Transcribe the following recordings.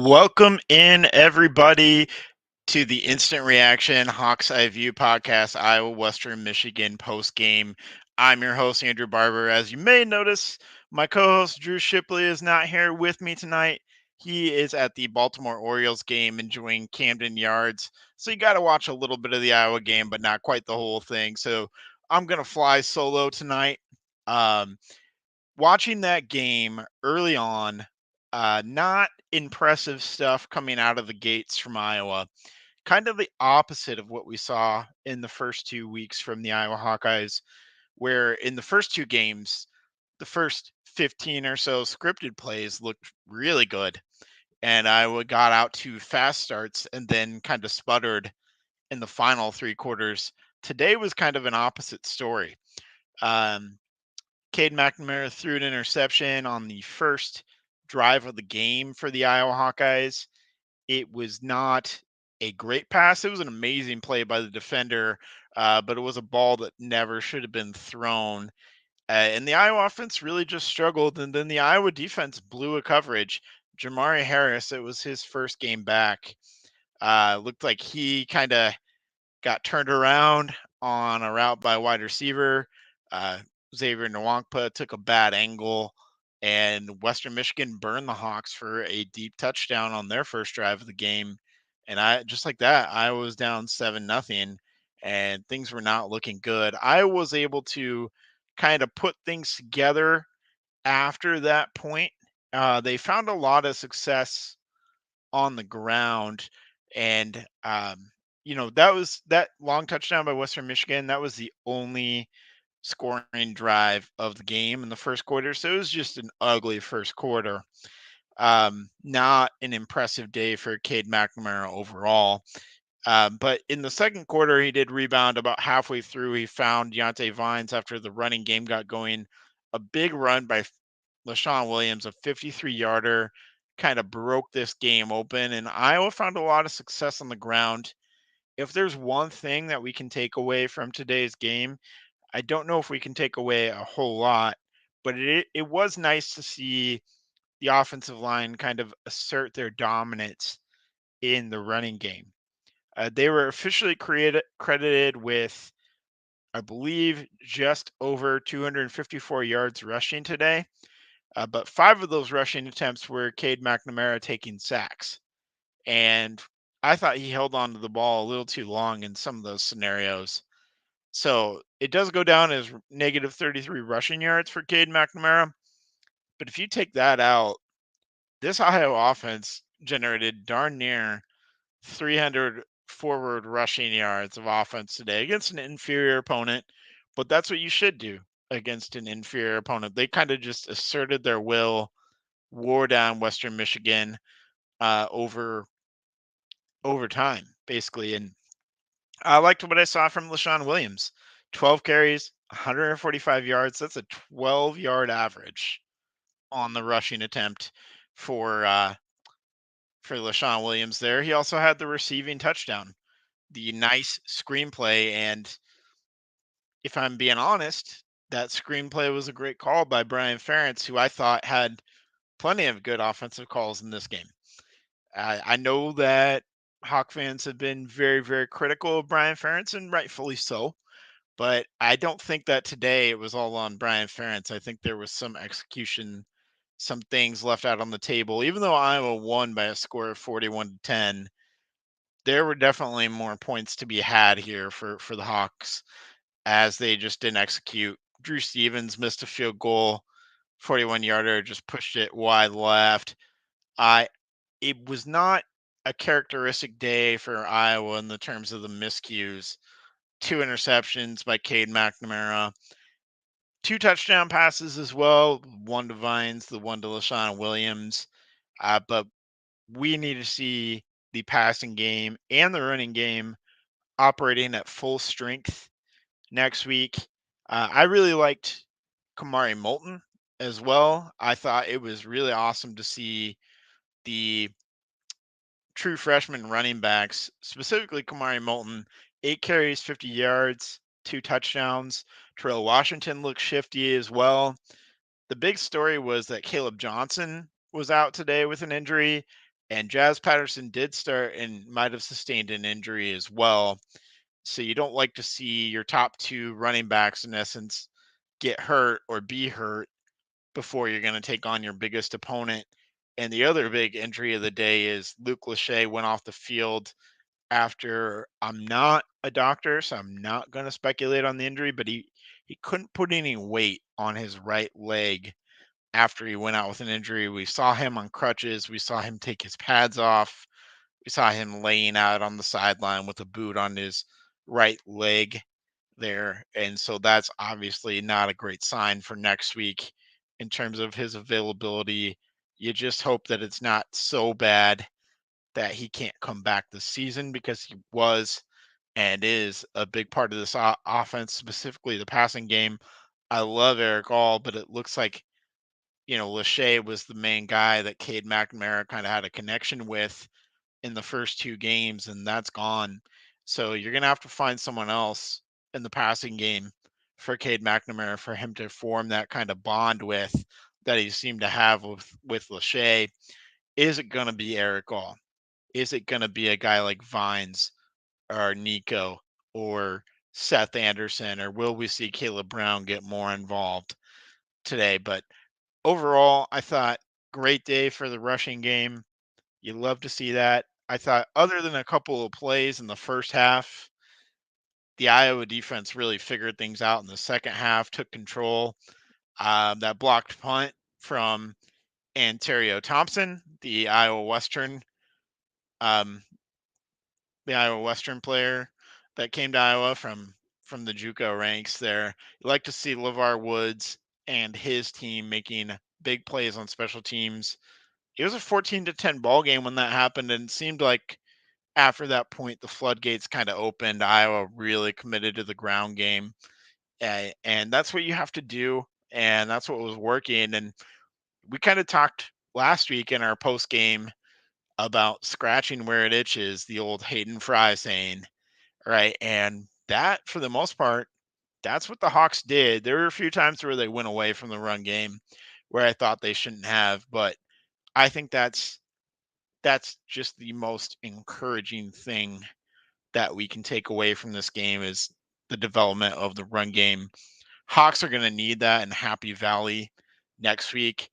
Welcome in, everybody, to the Instant Reaction Hawks Eye View podcast, Iowa Western Michigan post game. I'm your host, Andrew Barber. As you may notice, my co host, Drew Shipley, is not here with me tonight. He is at the Baltimore Orioles game enjoying Camden Yards. So you got to watch a little bit of the Iowa game, but not quite the whole thing. So I'm going to fly solo tonight. Um, Watching that game early on, not impressive stuff coming out of the gates from Iowa. Kind of the opposite of what we saw in the first 2 weeks from the Iowa Hawkeyes, where in the first two games, the first 15 or so scripted plays looked really good. And Iowa got out to fast starts and then kind of sputtered in the final three quarters. Today was kind of an opposite story. Um, Cade McNamara threw an interception on the first drive of the game for the Iowa Hawkeyes. It was not a great pass. It was an amazing play by the defender, but it was a ball that never should have been thrown. And the Iowa offense really just struggled. And then the Iowa defense blew a coverage. Jamari Harris, it was his first game back. Looked like he kind of got turned around on a route by a wide receiver. Uh, Xavier Nwankpa took a bad angle, and Western Michigan burned the Hawks for a deep touchdown on their first drive of the game. And I just like that, I was down 7-0, and things were not looking good. I was able to kind of put things together after that point. They found a lot of success on the ground. And that was that long touchdown by Western Michigan. That was the only scoring drive of the game in the first quarter. So it was just an ugly first quarter. Not an impressive day for Cade McNamara overall. But in the second quarter, he did rebound about halfway through. He found Deontay Vines after the running game got going. A big run by LaShawn Williams, a 53-yarder, kind of broke this game open. And Iowa found a lot of success on the ground. If there's one thing that we can take away from today's game, I don't know if we can take away a whole lot, but it was nice to see the offensive line kind of assert their dominance in the running game. They were officially credited with, I believe, just over 254 yards rushing today. But five of those rushing attempts were Cade McNamara taking sacks. And I thought he held on to the ball a little too long in some of those scenarios. So it does go down as negative 33 rushing yards for Cade McNamara. But if you take that out, this Ohio offense generated darn near 300 forward rushing yards of offense today against an inferior opponent. But that's what you should do against an inferior opponent. They kind of just asserted their will, wore down Western Michigan over time, basically. And I liked what I saw from LaShawn Williams. 12 carries, 145 yards. That's a 12-yard average on the rushing attempt for LaShawn Williams there. He also had the receiving touchdown, the nice screenplay. And if I'm being honest, that screenplay was a great call by Brian Ferentz, who I thought had plenty of good offensive calls in this game. I know that Hawk fans have been very, very critical of Brian Ferentz, and rightfully so. But I don't think that today it was all on Brian Ferentz. I think there was some execution, some things left out on the table. Even though Iowa won by a score of 41-10, there were definitely more points to be had here for the Hawks as they just didn't execute. Drew Stevens missed a field goal, 41-yarder, just pushed it wide left. I It was not a characteristic day for Iowa in the terms of the miscues. Two interceptions by Cade McNamara, two touchdown passes as well, one to Vines, the one to LaShawn Williams. But we need to see the passing game and the running game operating at full strength next week. I really liked Kamari Moulton as well. I thought it was really awesome to see the true freshman running backs, specifically Kamari Moulton, 8 carries, 50 yards, two touchdowns. Terrell Washington looked shifty as well. The big story was that Caleb Johnson was out today with an injury. And Jazz Patterson did start and might have sustained an injury as well. So you don't like to see your top two running backs, in essence, get hurt or be hurt before you're going to take on your biggest opponent. And the other big injury of the day is Luke Lachey went off the field after, I'm not a doctor, so I'm not going to speculate on the injury, but he couldn't put any weight on his right leg after he went out with an injury. We saw him on crutches. We saw him take his pads off. We saw him laying out on the sideline with a boot on his right leg there. And so that's obviously not a great sign for next week in terms of his availability. You just hope that it's not so bad that he can't come back this season, because he was and is a big part of this offense, specifically the passing game. I love Eric All, but it looks like, Lachey was the main guy that Cade McNamara kind of had a connection with in the first two games, and that's gone. So you're going to have to find someone else in the passing game for Cade McNamara for him to form that kind of bond with that he seemed to have with Lachey. Is it going to be Eric All? Is it going to be a guy like Vines or Nico or Seth Anderson, or will we see Caleb Brown get more involved today? But overall, I thought great day for the rushing game. You love to see that. I thought, other than a couple of plays in the first half, the Iowa defense really figured things out in the second half, took control. That blocked punt from Antario Thompson, um, the Iowa Western player that came to Iowa from the JUCO ranks there. You like to see LeVar Woods and his team making big plays on special teams. It was a 14-10 ball game when that happened, and it seemed like after that point the floodgates kind of opened. Iowa really committed to the ground game, and that's what you have to do, and that's what was working. And we kind of talked last week in our post game about scratching where it itches, the old Hayden Fry saying, right? And that, for the most part, that's what the Hawks did. There were a few times where they went away from the run game where I thought they shouldn't have, but I think that's just the most encouraging thing that we can take away from this game is the development of the run game. Hawks are going to need that in Happy Valley next week.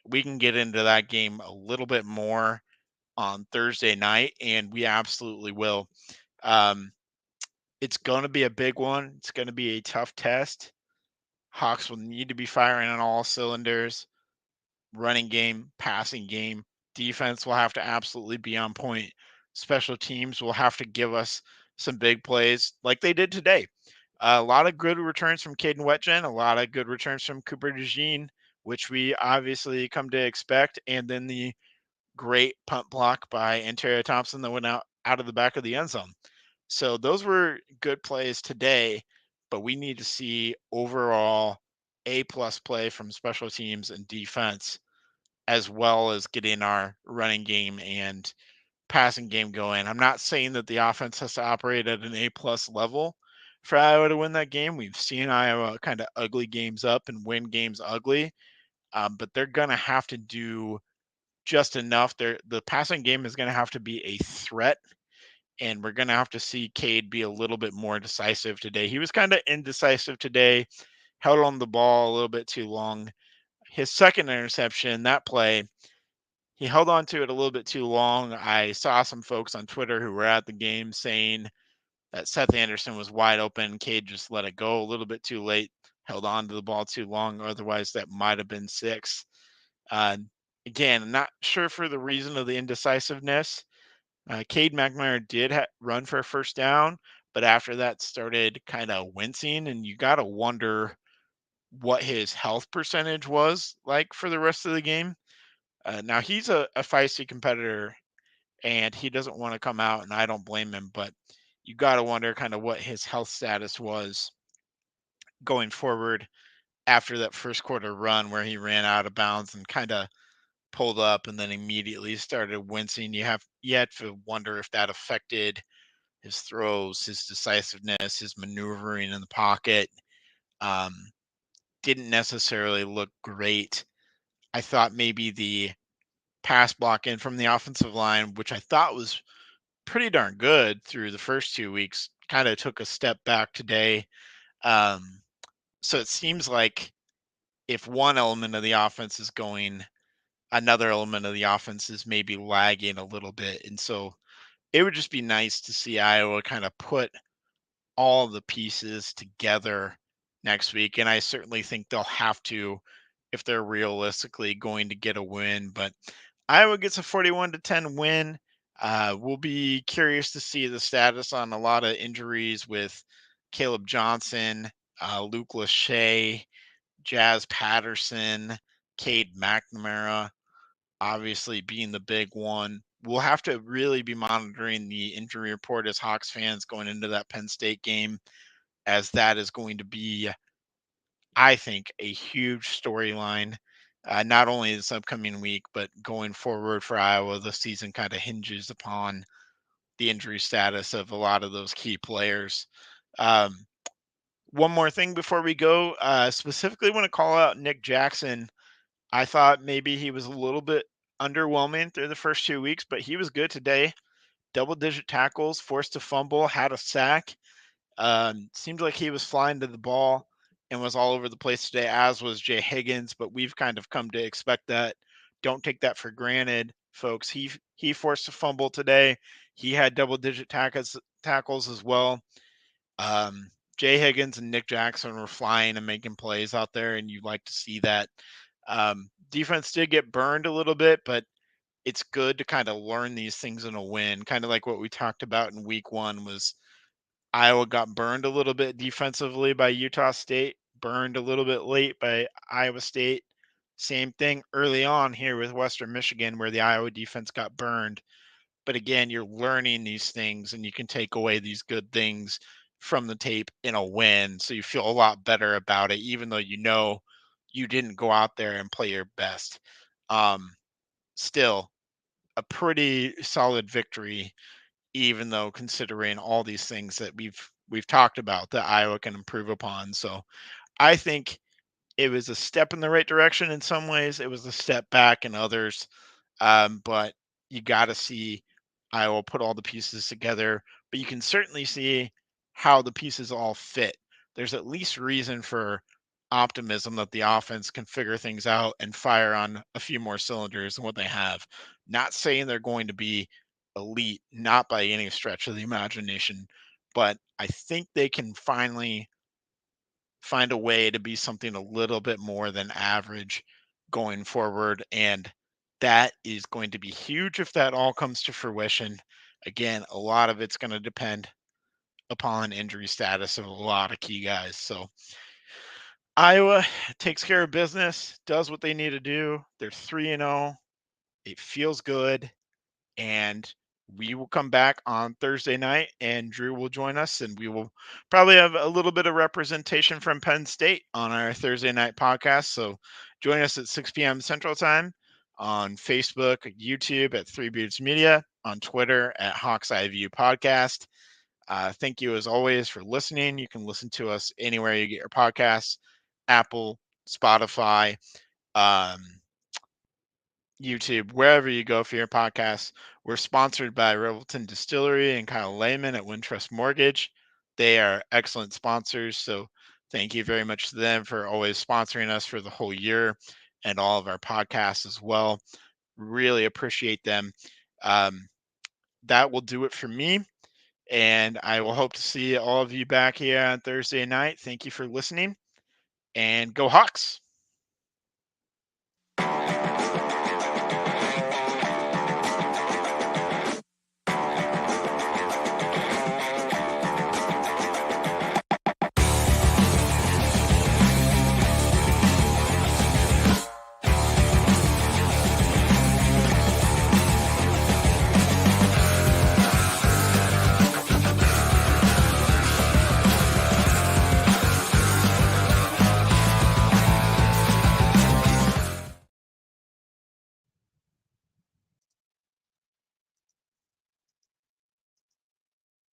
We can get into that game a little bit more on Thursday night, and we absolutely will. Um, it's going to be a big one. It's going to be a tough test. Hawks will need to be firing on all cylinders. Running game, passing game, defense will have to absolutely be on point. Special teams will have to give us some big plays like they did today. A lot of good returns from Caden Wetjen, a lot of good returns from Cooper DeJean, which we obviously come to expect, and then the great punt block by Antario Thompson that went out of the back of the end zone. So those were good plays today, but we need to see overall A+ play from special teams and defense, as well as getting our running game and passing game going. I'm not saying that the offense has to operate at an A+ level for Iowa to win that game. We've seen Iowa kind of ugly games up and win games ugly, but they're going to have to do just enough. The passing game is going to have to be a threat, and we're going to have to see Cade be a little bit more decisive today. He was kind of indecisive today, held on the ball a little bit too long. His second interception, that play, he held on to it a little bit too long. I saw some folks on Twitter who were at the game saying that Seth Anderson was wide open. Cade just let it go a little bit too late, held on to the ball too long. Otherwise, that might have been six. Uh, Again, I'm not sure for the reason of the indecisiveness. Cade McNamara did run for a first down, but after that started kind of wincing, and you got to wonder what his health percentage was like for the rest of the game. Now, he's a feisty competitor, and he doesn't want to come out, and I don't blame him, but you got to wonder kind of what his health status was going forward after that first quarter run where he ran out of bounds and kind of pulled up and then immediately started wincing. You had to wonder if that affected his throws, his decisiveness, his maneuvering in the pocket. Um, didn't necessarily look great. I thought maybe the pass blocking from the offensive line, which I thought was pretty darn good through the first 2 weeks, kind of took a step back today. Um, so it seems like if one element of the offense is going, another element of the offense is maybe lagging a little bit. And so it would just be nice to see Iowa kind of put all the pieces together next week. And I certainly think they'll have to if they're realistically going to get a win. But Iowa gets a 41-10 win. We'll be curious to see the status on a lot of injuries with Caleb Johnson, Luke Lachey, Jazz Patterson, Cade McNamara, obviously being the big one. We'll have to really be monitoring the injury report as Hawks fans going into that Penn State game, as that is going to be, I think, a huge storyline. Not only this upcoming week, but going forward for Iowa, the season kind of hinges upon the injury status of a lot of those key players. Um, One more thing before we go, specifically want to call out Nick Jackson. I thought maybe he was a little bit underwhelming through the first 2 weeks, but he was good today. Double digit tackles, forced a fumble, had a sack. Seemed like he was flying to the ball and was all over the place today, as was Jay Higgins. But we've kind of come to expect that. Don't take that for granted, folks. He forced a fumble today. He had double digit tackles as well. Um, Jay Higgins and Nick Jackson were flying and making plays out there, and you like to see that. Defense did get burned a little bit, but it's good to kind of learn these things in a win. Kind of like what we talked about in week one was Iowa got burned a little bit defensively by Utah State, burned a little bit late by Iowa State. Same thing early on here with Western Michigan, where the Iowa defense got burned. But again, you're learning these things and you can take away these good things from the tape in a win. So you feel a lot better about it, even though you know you didn't go out there and play your best. Um, Still a pretty solid victory, even though considering all these things that we've talked about that Iowa can improve upon. So I think it was a step in the right direction in some ways. It was a step back in others. But you got to see Iowa put all the pieces together. But you can certainly see how the pieces all fit. There's at least reason for optimism that the offense can figure things out and fire on a few more cylinders than what they have. Not saying they're going to be elite, not by any stretch of the imagination, but I think they can finally find a way to be something a little bit more than average going forward. And that is going to be huge if that all comes to fruition. Again, a lot of it's going to depend upon injury status of a lot of key guys. So Iowa takes care of business, does what they need to do. They're 3-0. It feels good. And we will come back on Thursday night, and Drew will join us, and we will probably have a little bit of representation from Penn State on our Thursday night podcast. So join us at 6 p.m. Central Time on Facebook, YouTube at Three Beards Media, on Twitter at Hawks Eye View Podcast. Thank you as always for listening. You can listen to us anywhere you get your podcasts: Apple, Spotify, um, YouTube, wherever you go for your podcasts. We're sponsored by Revelton Distillery and Kyle Lehman at Wintrust Mortgage. They are excellent sponsors. So thank you very much to them for always sponsoring us for the whole year and all of our podcasts as well. Really appreciate them. Um, that will do it for me. And I will hope to see all of you back here on Thursday night. Thank you for listening, and go Hawks.